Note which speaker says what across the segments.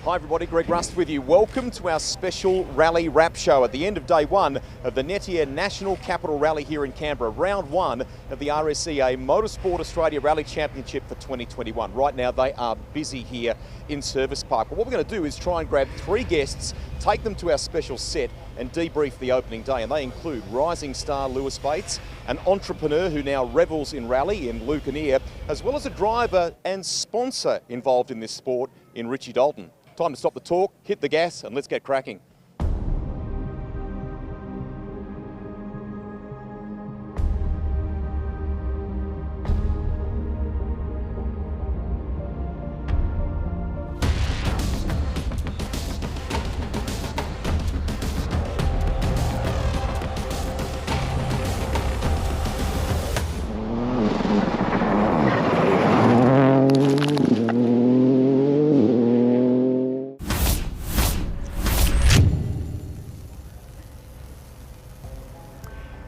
Speaker 1: Hi everybody, Greg Rust with you. Welcome to our special rally wrap show at the end of day one of the Netier National Capital Rally here in Canberra, round one of the RSEA Motorsport Australia Rally Championship for 2021. Right now they are busy here in Service Park. But what we're going to do is try and grab three guests, take them to our special set and debrief the opening day. And they include rising star Lewis Bates, an entrepreneur who now revels in rally in Luke Netier, as well as a driver and sponsor involved in this sport in Richie Dalton. Time to stop the talk, hit the gas, and let's get cracking.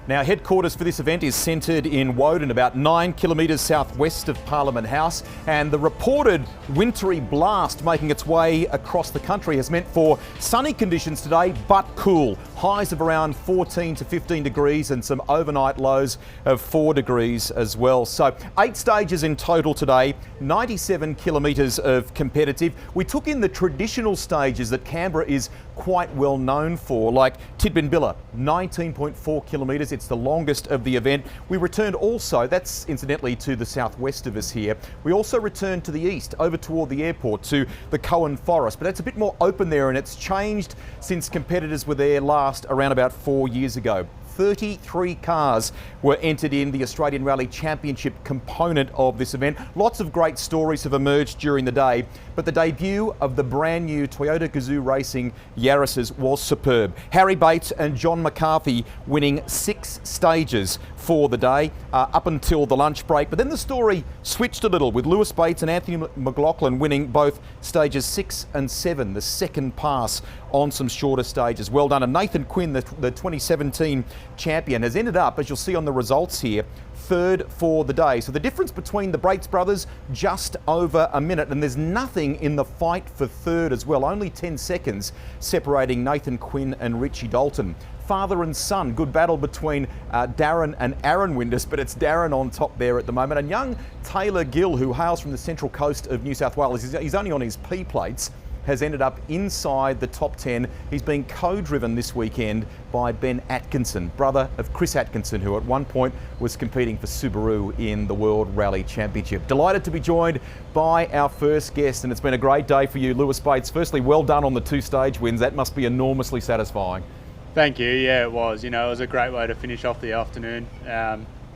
Speaker 1: Now, headquarters for this event is centred in Woden, about 9 kilometres southwest of Parliament House, and the reported wintry blast making its way across the country has meant for sunny conditions today, but cool. Highs of around 14 to 15 degrees and some overnight lows of 4 degrees as well. So 8 stages in total today, 97 kilometres of competitive. We took in the traditional stages that Canberra is quite well known for, like Tidbinbilla, 19.4 kilometres. It's the longest of the event. We returned also, that's incidentally to the southwest of us here, we also returned to the east, over toward the airport, to the Cohen Forest, but that's a bit more open there and it's changed since competitors were there last around about 4 years ago. 33 cars were entered in the Australian Rally Championship component of this event. Lots of great stories have emerged during the day, but the debut of the brand new Toyota Gazoo Racing Yaris's was superb. Harry Bates and John McCarthy winning 6 stages for the day up until the lunch break. But then the story switched a little with Lewis Bates and Anthony McLaughlin winning both stages 6 and 7, the second pass on some shorter stages. Well done. And Nathan Quinn, the 2017 champion, has ended up, as you'll see on the results here, third for the day. So the difference between the Bates brothers, just over a minute, and there's nothing in the fight for third as well. Only 10 seconds separating Nathan Quinn and Richie Dalton. Father and son, good battle between Darren and Aaron Windus, but it's Darren on top there at the moment. And young Taylor Gill, who hails from the central coast of New South Wales, he's only on his P plates, has ended up inside the top 10. He's been co-driven this weekend by Ben Atkinson, brother of Chris Atkinson, who at one point was competing for Subaru in the World Rally Championship. Delighted to be joined by our first guest, and it's been a great day for you, Lewis Bates. Firstly, well done on the 2 stage wins. That must be enormously satisfying.
Speaker 2: Thank you. Yeah, it was. You know, it was a great way to finish off the afternoon.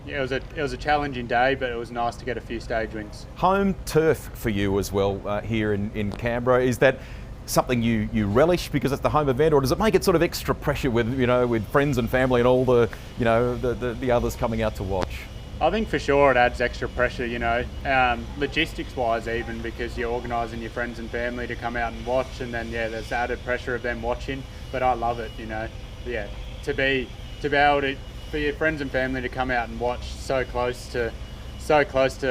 Speaker 2: It was a challenging day, but it was nice to get a few stage wins. Home
Speaker 1: turf for you as well here in Canberra. Is that something you relish because it's the home event, or does it make it sort of extra pressure with with friends and family and all the the others coming out to watch?
Speaker 2: I think for sure it adds extra pressure, logistics wise even, because you're organising your friends and family to come out and watch, and then there's added pressure of them watching. But I love it, to be able to, for your friends and family to come out and watch so close to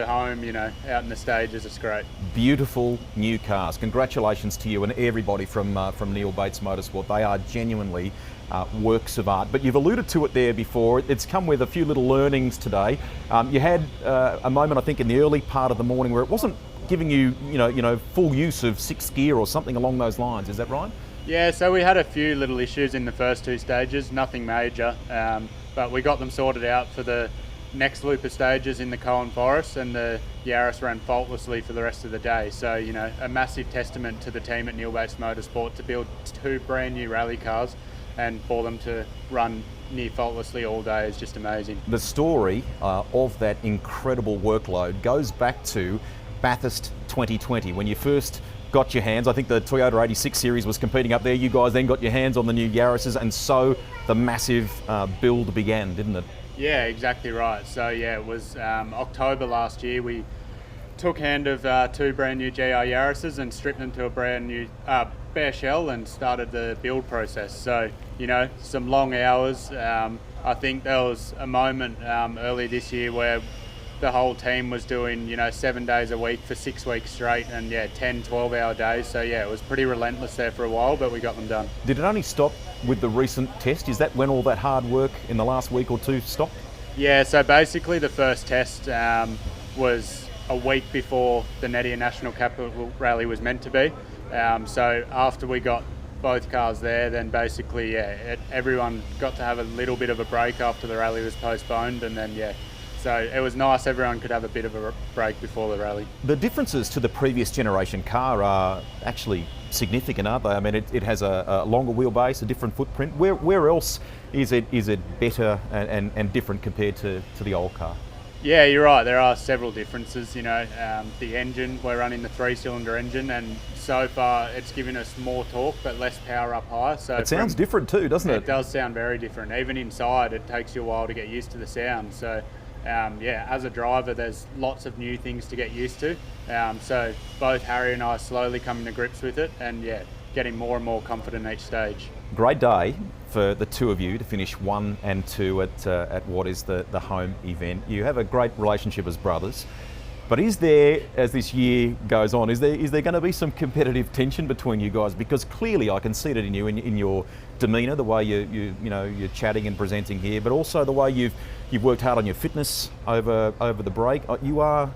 Speaker 2: home, out in the stages, it's great.
Speaker 1: Beautiful new cars. Congratulations to you and everybody from Neil Bates Motorsport. They are genuinely works of art. But you've alluded to it there before. It's come with a few little learnings today. You had a moment, I think, in the early part of the morning where it wasn't giving you, full use of 6th gear or something along those lines. Is that right?
Speaker 2: Yeah, so we had a few little issues in the first 2 stages, nothing major, but we got them sorted out for the next loop of stages in the Cohen Forest, and the Yaris ran faultlessly for the rest of the day. So, a massive testament to the team at Neil Bates Motorsport to build 2 brand new rally cars and for them to run near faultlessly all day is just amazing.
Speaker 1: The story of that incredible workload goes back to Bathurst 2020, when you first got your hands, I think the Toyota 86 series was competing up there, you guys then got your hands on the new Yaris's, and so the massive build began, didn't it?
Speaker 2: Yeah, exactly right. So it was October last year, we took hand of 2 brand new GR Yaris's and stripped them to a brand new bare shell and started the build process. So, some long hours. I think there was a moment early this year where the whole team was doing, 7 days a week for 6 weeks straight, and 10, 12-hour days. So it was pretty relentless there for a while, but we got them done.
Speaker 1: Did it only stop with the recent test? Is that when all that hard work in the last week or two stopped?
Speaker 2: Yeah, so basically the first test was a week before the Netier National Capital Rally was meant to be. So after we got both cars there, then basically, everyone got to have a little bit of a break after the rally was postponed, and then, so it was nice everyone could have a bit of a break before the rally.
Speaker 1: The differences to the previous generation car are actually significant, aren't they? I mean, it has a longer wheelbase, a different footprint. Where else is it better and different compared to the old car?
Speaker 2: Yeah, you're right. There are several differences. The engine, we're running the 3-cylinder engine, and so far it's given us more torque but less power up high. So
Speaker 1: it sounds different too, doesn't it?
Speaker 2: It does sound very different. Even inside, it takes you a while to get used to the sound. So, as a driver, there's lots of new things to get used to. So both Harry and I are slowly coming to grips with it, and getting more and more confident each stage.
Speaker 1: Great day for the two of you to finish 1 and 2 at what is the home event. You have a great relationship as brothers, but is there, as this year goes on, is there going to be some competitive tension between you guys? Because clearly I can see it in you, in your demeanour, the way you're chatting and presenting here, but also the way you've worked hard on your fitness over the break. You are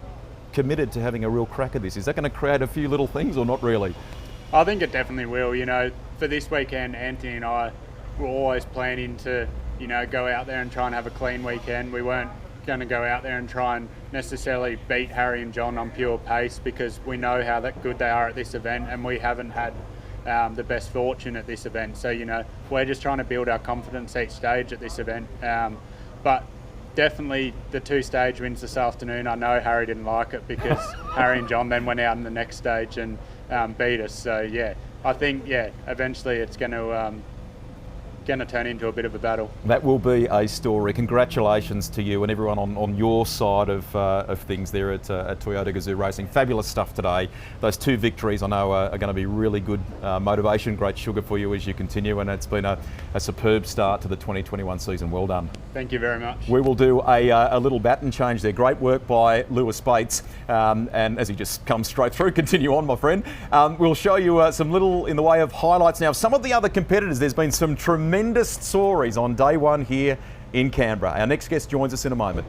Speaker 1: committed to having a real crack at this. Is that going to create a few little things or not really?
Speaker 2: I think it definitely will. For this weekend, Anthony and I were always planning to, go out there and try and have a clean weekend. We weren't going to go out there and try and necessarily beat Harry and John on pure pace, because we know how good they are at this event, and we haven't had the best fortune at this event. So, we're just trying to build our confidence each stage at this event. But definitely the 2-stage wins this afternoon. I know Harry didn't like it because Harry and John then went out in the next stage and beat us. So I think eventually it's going to turn into a bit of a battle.
Speaker 1: That will be a story. Congratulations to you and everyone on your side of things there at Toyota Gazoo Racing. Fabulous stuff today. Those 2 victories I know are going to be really good motivation, great sugar for you as you continue, and it's been a superb start to the 2021 season. Well done.
Speaker 2: Thank you very much.
Speaker 1: We will do a little baton change there. Great work by Lewis Bates, and as he just comes straight through, continue on, my friend. We'll show you some little in the way of highlights now. Some of the other competitors, there's been some tremendous stories on day 1 here in Canberra. Our next guest joins us in a moment.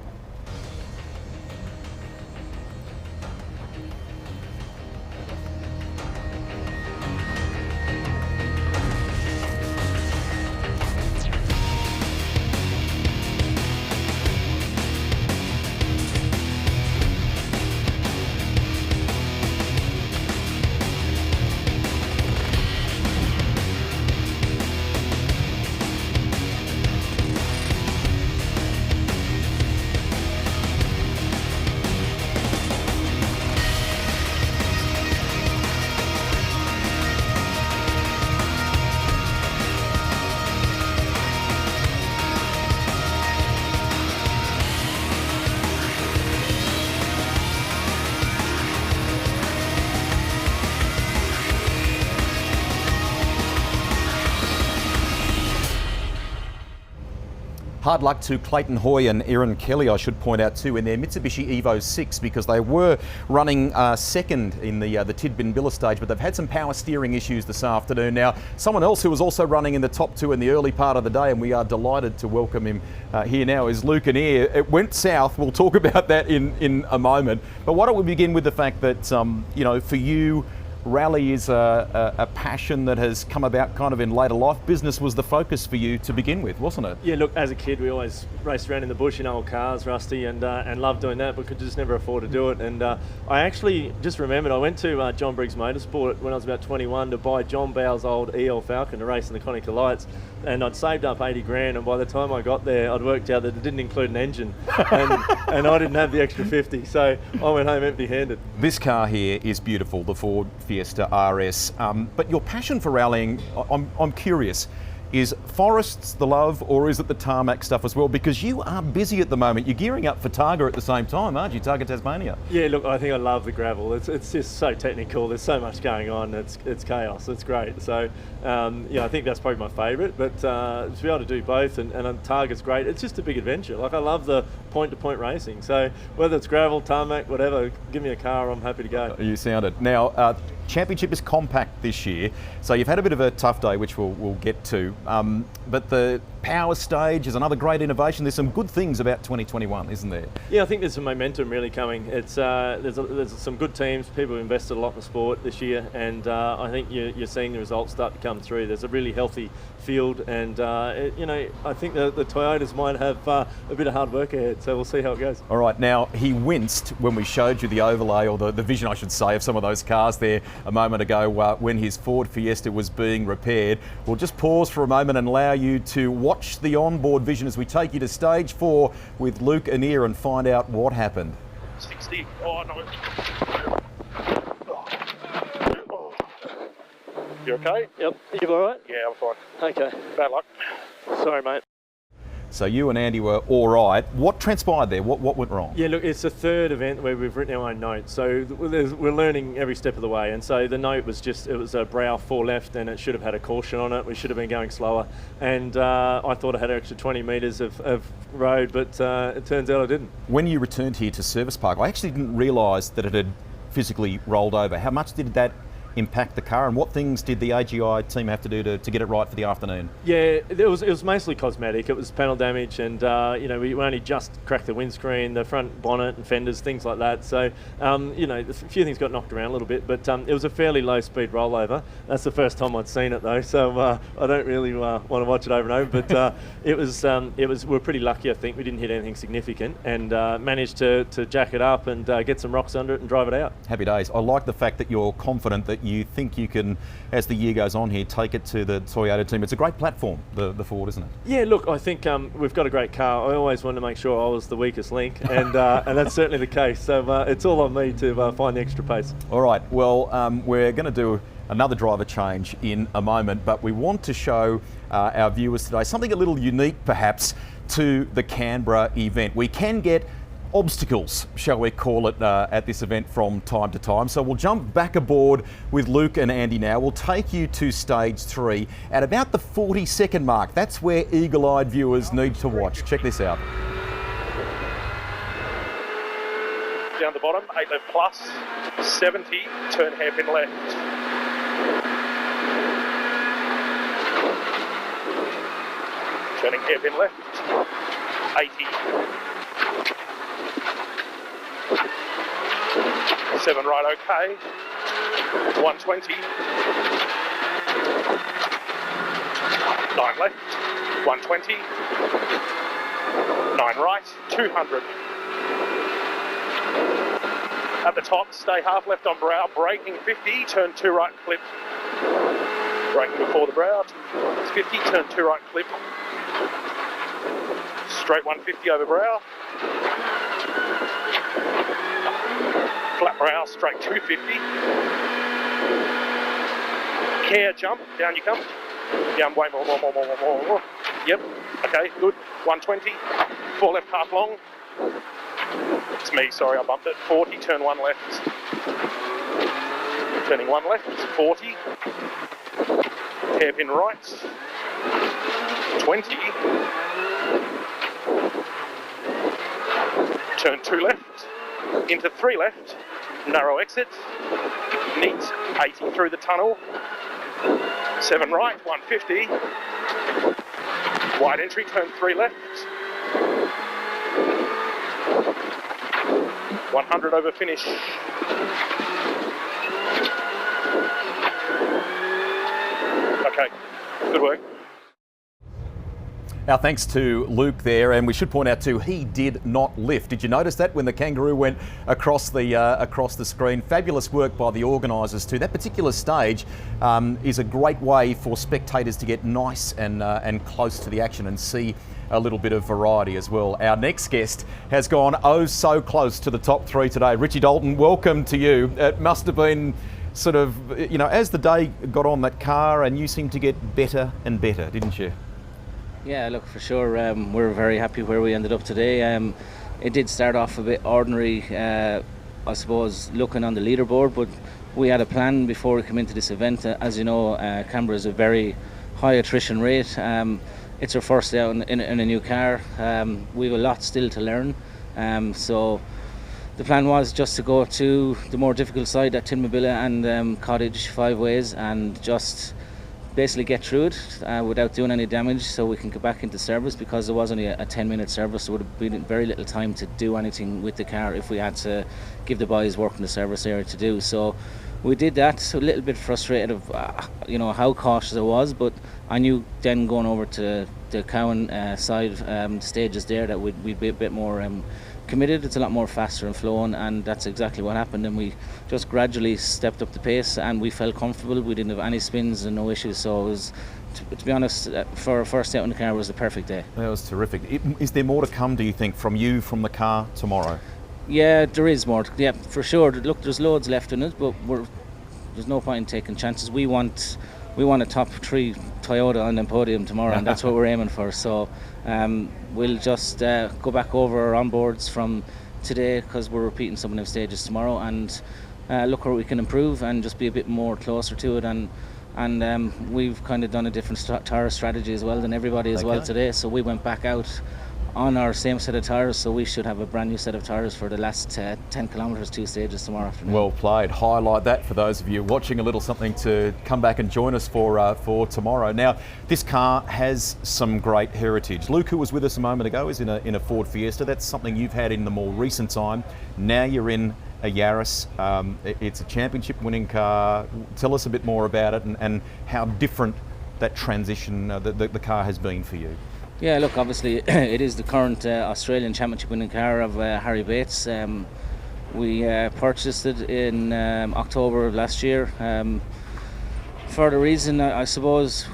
Speaker 1: Hard luck to Clayton Hoy and Erin Kelly, I should point out too, in their Mitsubishi Evo 6, because they were running second in the Tidbinbilla stage, but they've had some power steering issues this afternoon. Now, someone else who was also running in the top 2 in the early part of the day, and we are delighted to welcome him here now, is Luke Netier. It went south. We'll talk about that in a moment. But why don't we begin with the fact that, for you, rally is a passion that has come about kind of in later life. Business was the focus for you to begin with, wasn't it?
Speaker 3: Yeah, look, as a kid, we always raced around in the bush in old cars, Rusty, and loved doing that, but could just never afford to do it. And I actually just remembered I went to John Briggs Motorsport when I was about 21 to buy John Bowles' old EL Falcon to race in the Konica Lights, and I'd saved up 80 grand, and by the time I got there, I'd worked out that it didn't include an engine, and I didn't have the extra 50, so I went home empty-handed.
Speaker 1: This car here is beautiful, the Ford Fiesta RS, but your passion for rallying, I'm curious. is forests the love, or is it the tarmac stuff as well? Because you are busy at the moment. You're gearing up for Targa at the same time, aren't you? Targa Tasmania.
Speaker 3: Yeah, look, I think I love the gravel. It's just so technical. There's so much going on. It's chaos. It's great. So, I think that's probably my favourite. But to be able to do both and Targa's great. It's just a big adventure. Like, I love the point-to-point racing. So whether it's gravel, tarmac, whatever, give me a car, I'm happy to go.
Speaker 1: You sound it. Now, Championship is compact this year, so you've had a bit of a tough day, which we'll get to. But the power stage is another great innovation. There's some good things about 2021, isn't there?
Speaker 3: Yeah, I think there's some momentum really coming. It's there's some good teams. People have invested a lot in the sport this year, and I think you're seeing the results start to come through. There's a really healthy field, and I think the Toyotas might have a bit of hard work ahead. So we'll see how it goes.
Speaker 1: All right. Now, he winced when we showed you the overlay, or the vision, I should say, of some of those cars there a moment ago when his Ford Fiesta was being repaired. We'll just pause for a moment and allow you to watch the onboard vision as we take you to stage 4 with Luke Netier and find out what happened.
Speaker 4: 60. Oh, no. You okay?
Speaker 3: Yep. You all right?
Speaker 4: Yeah, I'm fine.
Speaker 3: Okay.
Speaker 4: Bad luck.
Speaker 3: Sorry, mate.
Speaker 1: So you and Andy were all right. What transpired there? What went wrong?
Speaker 3: Yeah, look, it's the third event where we've written our own notes. So we're learning every step of the way. And so the note was it was a brow 4 left, and it should have had a caution on it. We should have been going slower. And I thought I had an extra 20 metres of road, but it turns out I didn't. When
Speaker 1: you returned here to Service Park, I actually didn't realise that it had physically rolled over. How much did that impact the car, and what things did the AGI team have to do to get it right for the afternoon?
Speaker 3: Yeah, it was mostly cosmetic. It was panel damage, and we only just cracked the windscreen, the front bonnet and fenders, things like that. So a few things got knocked around a little bit, but it was a fairly low speed rollover. That's the first time I'd seen it though, so I don't really want to watch it over and over. But it was we're pretty lucky. I think we didn't hit anything significant, and managed to jack it up and get some rocks under it and drive it out.
Speaker 1: Happy days. I like the fact that you're confident that you think you can, as the year goes on here, take it to the Toyota team. It's a great platform, the Ford, isn't it?
Speaker 3: Yeah, look, I think we've got a great car. I always wanted to make sure I was the weakest link, and that's certainly the case. So it's all on me to find the extra pace.
Speaker 1: All right, well, we're going to do another driver change in a moment, but we want to show our viewers today something a little unique, perhaps, to the Canberra event. We can get obstacles, shall we call it, at this event from time to time. So we'll jump back aboard with Luke and Andy now. We'll take you to stage 3 at about the 40-second mark. That's where eagle-eyed viewers need to watch. Check this out.
Speaker 4: Down the bottom, 8 left plus, 70, turn hairpin left. Turning hairpin left, 80. 7 right, okay. 120. 9 left. 120. 9 right. 200. At the top, stay half left on brow. Braking 50. Turn 2 right, clip. Braking before the brow. 50. Turn 2 right, clip. Straight 150 over brow. Flat brow, straight 250. Care jump, down you come. Down way more. Yep, okay, good. 120, 4 left, half long. It's me, sorry, I bumped it. 40, turn 1 left. Turning 1 left, 40. Hairpin right. 20. Turn 2 left. Into 3 left, narrow exit, neat, 80 through the tunnel, 7 right, 150, wide entry, turn 3 left, 100 over finish. Okay, good work.
Speaker 1: Our thanks to Luke there, and we should point out too, he did not lift. Did you notice that when the kangaroo went across the screen? Fabulous work by the organisers too. That particular stage is a great way for spectators to get nice and close to the action and see a little bit of variety as well. Our next guest has gone oh so close to the top 3 today. Richie Dalton, welcome to you. It must have been sort of, as the day got on, that car, and you seemed to get better and better, didn't you?
Speaker 5: Yeah, look, for sure. We're very happy where we ended up today. It did start off a bit ordinary, I suppose, looking on the leaderboard, but we had a plan before we came into this event. As you know, Canberra is a very high attrition rate. It's our first day out in a new car. We have a lot still to learn. So the plan was just to go to the more difficult side at Tinmabilla and Cottage 5 ways, and just basically get through it without doing any damage, so we can get back into service, because there was only a 10-minute service. So it would have been very little time to do anything with the car if we had to give the boys work in the service area to do. So we did that. So a little bit frustrated of how cautious I was, but I knew then going over to the Cowan side stages there that we'd be a bit more committed. It's a lot more faster and flowing, and that's exactly what happened. And we just gradually stepped up the pace, and we felt comfortable. We didn't have any spins and no issues. So it was, to be honest, for our first out in the car, it was the perfect day.
Speaker 1: That was terrific. Is there more to come, do you think, from the car tomorrow?
Speaker 5: Yeah, there is more. Yeah, for sure. Look, there's loads left in it, but there's no point in taking chances. We want a top 3 Toyota on the podium tomorrow, and that's what we're aiming for. So we'll just go back over our onboards from today, because we're repeating some of them stages tomorrow, and look where we can improve and just be a bit more closer to it. And we've kind of done a different tyre strategy as well than everybody as well today. So we went back out on our same set of tyres, so we should have a brand new set of tyres for the last 10 kilometres, 2 stages tomorrow afternoon. Well
Speaker 1: played. Highlight that for those of you watching, a little something to come back and join us for tomorrow. Now, this car has some great heritage. Luke, who was with us a moment ago, is in a Ford Fiesta. That's something you've had in the more recent time. Now you're in a Yaris. It's a championship winning car. Tell us a bit more about it and how different that transition, the car has been for you.
Speaker 5: Yeah, look, obviously it is the current Australian Championship winning car of Harry Bates. We purchased it in October of last year. For the reason, I suppose,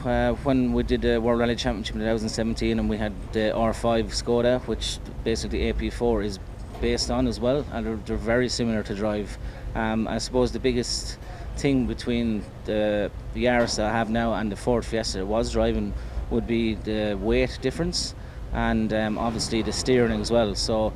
Speaker 5: when we did the World Rally Championship in 2017, and we had the R5 Skoda, which basically AP4 is based on as well, and they're very similar to drive. I suppose the biggest thing between the Yaris I have now and the Ford Fiesta was driving would be the weight difference, and obviously the steering as well. So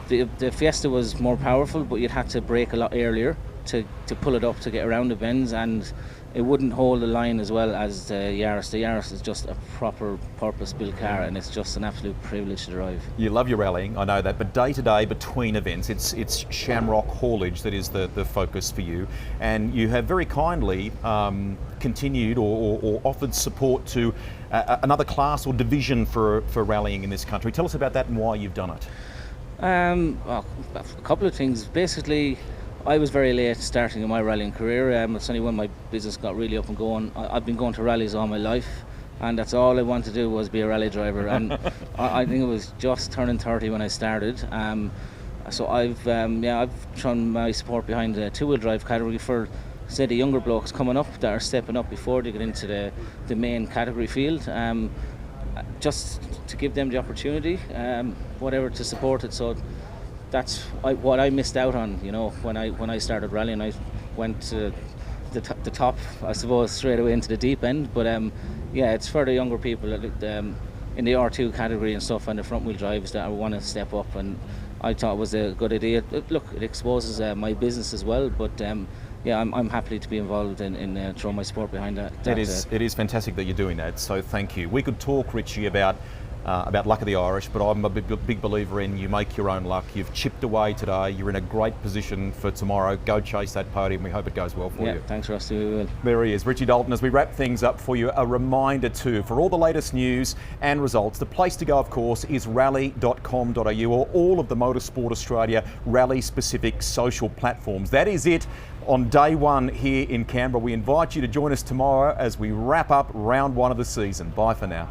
Speaker 5: the Fiesta was more powerful, but you'd have to brake a lot earlier to pull it up to get around the bends, and it wouldn't hold the line as well as the Yaris. The Yaris is just a proper purpose-built car, and it's just an absolute privilege to drive. You
Speaker 1: love your rallying, I know that, but day to day between events, it's Shamrock haulage that is the focus for you, and you have very kindly continued or offered support to another class or division for rallying in this country. Tell us about that and why you've done it.
Speaker 5: Well, a couple of things. Basically, I was very late starting in my rallying career. It's only when my business got really up and going. I've been going to rallies all my life, and that's all I wanted to do was be a rally driver. And I think it was just turning 30 when I started. So I've thrown my support behind the 2-wheel drive category for, say, the younger blokes coming up that are stepping up before they get into the main category field. Just to give them the opportunity, whatever, to support it. So that's what I missed out on, when I started rallying. I went to the top, I suppose, straight away into the deep end. But it's for the younger people in the R2 category and stuff, and the front wheel drives that I want to step up, and I thought it was a good idea. Look, it exposes my business as well, but I'm happy to be involved in throwing my support behind that. It
Speaker 1: is fantastic that you're doing that, so thank you. We could talk, Richie, about Luck of the Irish, but I'm a big believer in you make your own luck. You've chipped away today. You're in a great position for tomorrow. Go chase that podium. We hope it goes well for you.
Speaker 5: Thanks, Rusty. We will.
Speaker 1: There he is, Richie Dalton. As we wrap things up for you, a reminder too, for all the latest news and results, the place to go, of course, is rally.com.au or all of the Motorsport Australia rally-specific social platforms. That is it on day one here in Canberra. We invite you to join us tomorrow as we wrap up round 1 of the season. Bye for now.